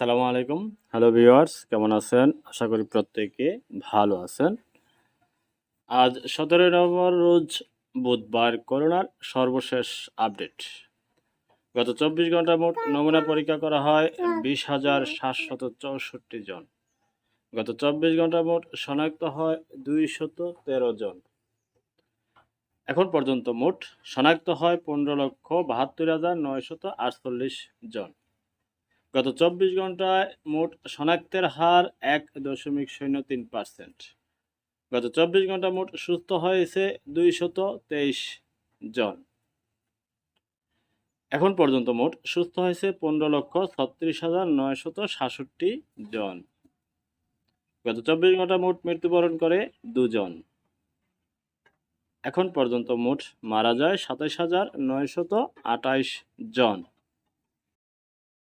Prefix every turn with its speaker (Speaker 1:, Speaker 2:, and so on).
Speaker 1: আসসালামু আলাইকুম। Hello viewers, কেমন আছেন? আশা করি প্রত্যেকে ভালো আছেন। আজ ১৭ নভেম্বর রোজ বুধবার করোনার সর্বশেষ আপডেট। গত ২৪ ঘন্টায় মোট নমুনা পরীক্ষা করা হয় ২০,৭৬৪ জন। গত ২৪ ঘন্টায় মোট শনাক্ত হয় ২১৩ জন। এখন পর্যন্ত মোট শনাক্ত হয় ১৫,৭২,৯৪৮ জন। গত ২৪ ঘন্টায় মোট শনাক্তের হার ১.০৩%। গত ২৪ ঘন্টা মোট সুস্থ হয়েছে ২২৩ জন। এখন পর্যন্ত মোট সুস্থ হয়েছে ১৫,৩৬,৯৬৭ জন। গত ২৪ ঘন্টা মোট মৃত্যুবরণ করে ২ জন। এখন পর্যন্ত মোট মারা যায় ২৭,৯২৮ জন।